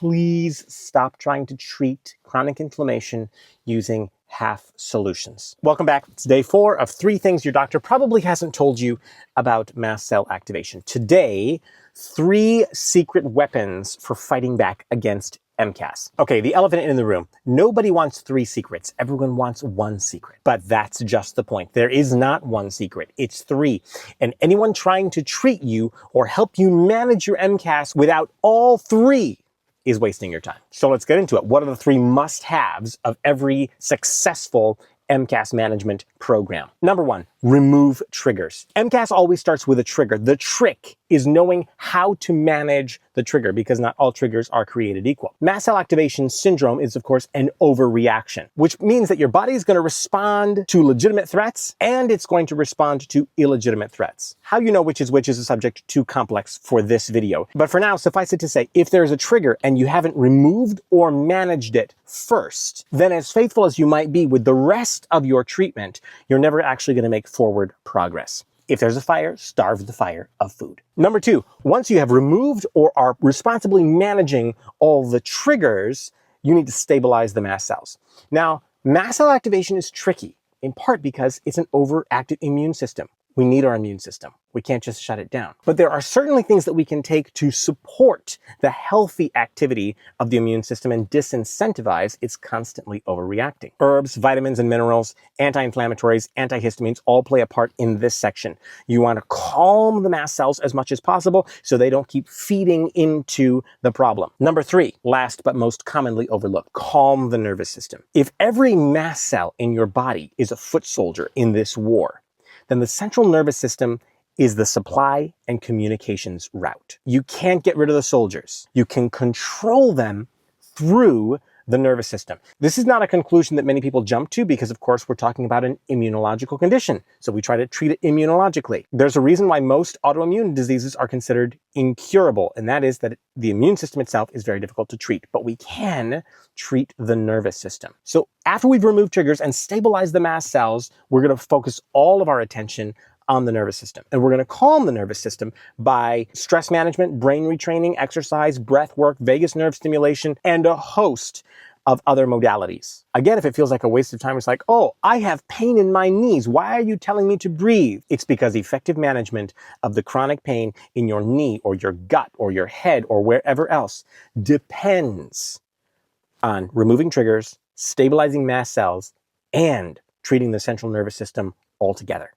please stop trying to treat chronic inflammation using half solutions. Welcome back. It's day 4 of 3 things your doctor probably hasn't told you about mast cell activation. Today, 3 secret weapons for fighting back against MCAS. Okay, the elephant in the room. Nobody wants 3 secrets. Everyone wants 1 secret. But that's just the point. There is not 1 secret. It's 3. And anyone trying to treat you or help you manage your MCAS without all 3 is wasting your time. So let's get into it. What are the 3 must-haves of every successful MCAS management program? Number 1, remove triggers. MCAS always starts with a trigger. The trick is knowing how to manage the trigger because not all triggers are created equal. Mast cell activation syndrome is, of course, an overreaction, which means that your body is going to respond to legitimate threats and it's going to respond to illegitimate threats. How you know which is a subject too complex for this video. But for now, suffice it to say, if there's a trigger and you haven't removed or managed it first, then as faithful as you might be with the rest of your treatment, you're never actually going to make forward progress. If there's a fire, starve the fire of food. Number 2, once you have removed or are responsibly managing all the triggers, you need to stabilize the mast cells. Now, mast cell activation is tricky, in part because it's an overactive immune system. We need our immune system. We can't just shut it down. But there are certainly things that we can take to support the healthy activity of the immune system and disincentivize its constantly overreacting. Herbs, vitamins and minerals, anti-inflammatories, antihistamines all play a part in this section. You want to calm the mast cells as much as possible so they don't keep feeding into the problem. Number 3, last but most commonly overlooked, calm the nervous system. If every mast cell in your body is a foot soldier in this war, then the central nervous system is the supply and communications route. You can't get rid of the soldiers. You can control them through the nervous system. This is not a conclusion that many people jump to because, of course, we're talking about an immunological condition. So we try to treat it immunologically. There's a reason why most autoimmune diseases are considered incurable, and that is that the immune system itself is very difficult to treat, but we can treat the nervous system. So after we've removed triggers and stabilized the mast cells, we're going to focus all of our attention on the nervous system. And we're going to calm the nervous system by stress management, brain retraining, exercise, breath work, vagus nerve stimulation, and a host of other modalities. Again, if it feels like a waste of time, it's like, oh, I have pain in my knees. Why are you telling me to breathe? It's because effective management of the chronic pain in your knee or your gut or your head or wherever else depends on removing triggers, stabilizing mast cells, and treating the central nervous system altogether.